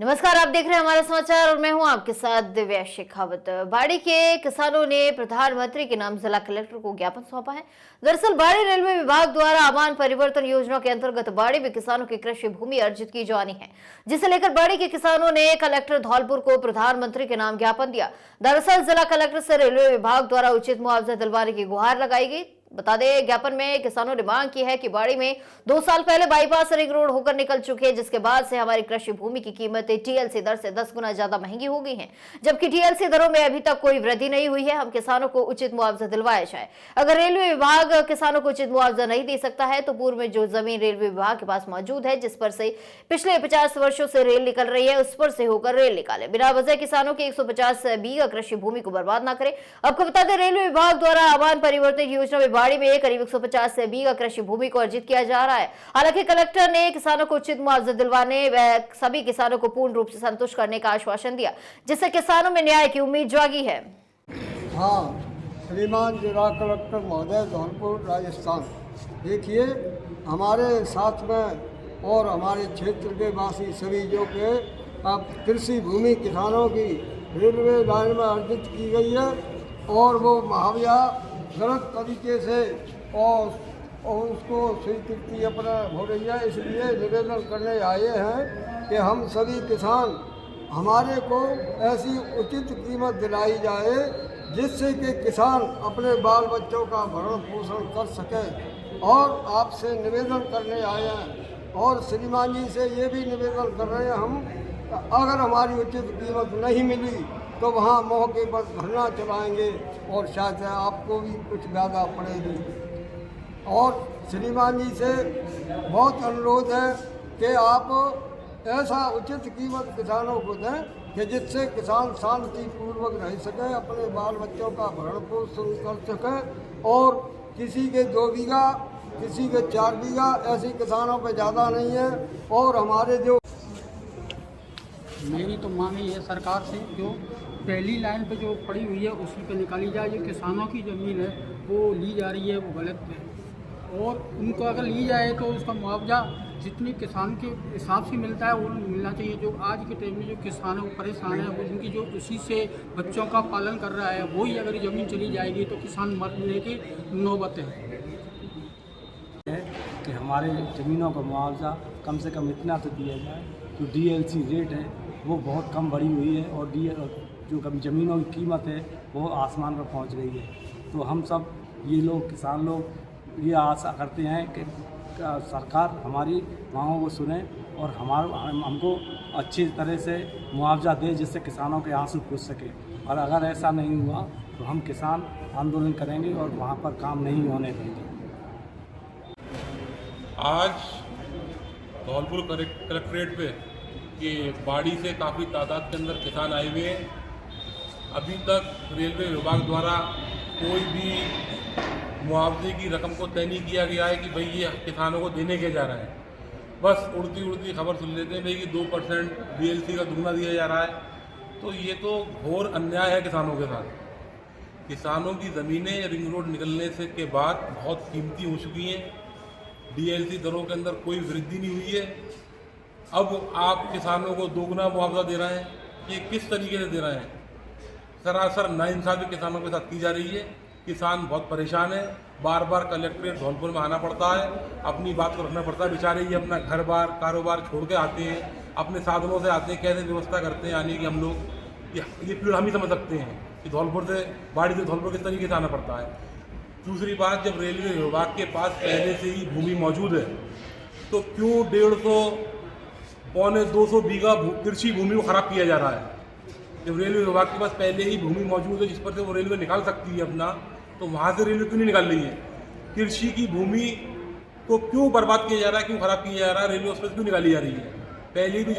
नमस्कार, आप देख रहे हैं हमारा समाचार और मैं हूं आपके साथ दिव्या शेखावत। बाड़ी के किसानों ने प्रधानमंत्री के नाम जिला कलेक्टर को ज्ञापन सौंपा है। दरअसल बाड़ी रेलवे विभाग द्वारा आमान परिवर्तन योजना के अंतर्गत बाड़ी में किसानों की कृषि भूमि अर्जित की जानी है, जिसे लेकर बाड़ी के किसानों ने कलेक्टर धौलपुर को प्रधानमंत्री के नाम ज्ञापन दिया। दरअसल जिला कलेक्टर से रेलवे विभाग द्वारा उचित मुआवजा दिलवाने की गुहार लगाई गई। बता दें, ज्ञापन में किसानों ने मांग की है कि बाड़ी में 2 साल पहले बाईपास रिंग रोड होकर निकल चुके हैं, जिसके बाद से हमारी कृषि भूमि की कीमतें टीएलसी दर से 10 गुना ज्यादा महंगी हो गई हैं, जबकि टीएलसी दरों में अभी तक कोई वृद्धि नहीं हुई है। हम किसानों को उचित मुआवजा दिलवाया जाए। अगर रेलवे विभाग किसानों को उचित मुआवजा नहीं दे सकता है तो पूर्व में जो जमीन रेलवे विभाग के पास मौजूद है, जिस पर से पिछले 50 वर्षों से रेल निकल रही है, उस पर से होकर रेल निकाले। बिना वजह किसानों की 150 बीघा कृषि भूमि को बर्बाद न करें। आपको बता दें, रेलवे विभाग द्वारा आमान परिवर्तन योजना में बाड़ी में करीब 150 बीघा कृषि भूमि को अर्जित किया जा रहा है। हालांकि कलेक्टर ने किसानों को उचित मुआवजा दिलवाने व सभी किसानों को पूर्ण रूप से संतुष्ट करने का आश्वासन दिया, जिससे किसानों में न्याय की उम्मीद जागी है। हाँ, श्रीमान जिला कलेक्टर महोदय, धौलपुर, राजस्थान। देखिए, हमारे साथ में और हमारे क्षेत्र के वासी सभी जो के अब कृषि भूमि किसानों की रेलवे लाइन में अर्जित की गई है और वो मुआवजा गलत तरीके से और उसको स्वीकृति अपना हो रही है। इसलिए निवेदन करने आए हैं कि हम सभी किसान, हमारे को ऐसी उचित कीमत दिलाई जाए जिससे कि किसान अपने बाल बच्चों का भरण पोषण कर सके। और आपसे निवेदन करने आए हैं और श्रीमान जी से ये भी निवेदन कर रहे हैं हम, अगर हमारी उचित कीमत नहीं मिली तो वहाँ मौके पर धरना चलाएंगे और शायद आपको भी कुछ ज़्यादा पड़ेगी। और श्रीमान जी से बहुत अनुरोध है कि आप ऐसा उचित कीमत किसानों को दें कि जिससे किसान शांतिपूर्वक रह सके, अपने बाल बच्चों का भरण पोषण कर सके। और किसी के 2 बीघा, किसी के 4 बीघा, ऐसी किसानों पे ज़्यादा नहीं है। और हमारे जो मेरी तो मांग ही है सरकार से, जो पहली लाइन पे जो पड़ी हुई है उसी पे निकाली जाए। जो किसानों की ज़मीन है वो ली जा रही है, वो गलत है। और उनको अगर ली जाए तो उसका मुआवजा जितनी किसान के हिसाब से मिलता है वो मिलना चाहिए। जो आज के टाइम में जो किसान है वो परेशान है, वो उनकी जो उसी से बच्चों का पालन कर रहा है, वही अगर ज़मीन चली जाएगी तो किसान मरने की नौबत है। कि हमारे ज़मीनों का मुआवजा कम से कम इतना तो दिया जाए। जो डीएलसी रेट है वो बहुत कम बढ़ी हुई है और जो कभी ज़मीनों की कीमत है वो आसमान पर पहुंच गई है। तो हम सब ये लोग किसान लोग ये आशा करते हैं कि सरकार हमारी मांगों को सुने और हमको अच्छी तरह से मुआवजा दे, जिससे किसानों के आंसू पूछ सके। और अगर ऐसा नहीं हुआ तो हम किसान आंदोलन करेंगे और वहाँ पर काम नहीं होने देंगे। आज धौलपुर कलेक्ट्रेट पे ये बाड़ी से काफ़ी तादाद के अंदर किसान आए हुए हैं। अभी तक रेलवे विभाग द्वारा कोई भी मुआवजे की रकम को तय नहीं किया गया है कि भाई ये किसानों को देने के जा रहा है। बस उड़ती खबर सुन लेते हैं भाई कि 2% डीएलसी का दुगना दिया जा रहा है। तो ये तो घोर अन्याय है किसानों के साथ। किसानों की ज़मीनें रिंग रोड निकलने से के बाद बहुत कीमती हो चुकी हैं। डीएलसी दरों के अंदर कोई वृद्धि नहीं हुई है। अब आप किसानों को दोगुना मुआवजा दे रहे हैं, ये किस तरीके से दे रहे हैं? सरासर नाइंसाफ़ी किसानों के साथ की जा रही है। किसान बहुत परेशान है, बार बार कलेक्ट्रेट धौलपुर में आना पड़ता है, अपनी बात को रखना पड़ता है। बेचारे ये अपना घर बार कारोबार छोड़ के आते हैं, अपने साधनों से आते हैं, कैसे व्यवस्था करते हैं आने की हम लोग ये पीड़ हम ही समझ सकते हैं कि धौलपुर से बाड़ी से धौलपुर किस तरीके से आना पड़ता है। दूसरी बात, जब रेलवे विभाग के पास पहले से ही भूमि मौजूद है तो क्यों 150 पौने 200 बीघा कृषि भूमि को ख़राब किया जा रहा है? जब रेलवे विभाग के पास पहले ही भूमि मौजूद है जिस पर से वो रेलवे निकाल सकती है अपना, तो वहाँ से रेलवे क्यों नहीं निकाल रही है? कृषि की भूमि को क्यों बर्बाद किया जा रहा है, क्यों ख़राब किया जा रहा है? रेलवे उस पर क्यों निकाली जा रही है? पहले भी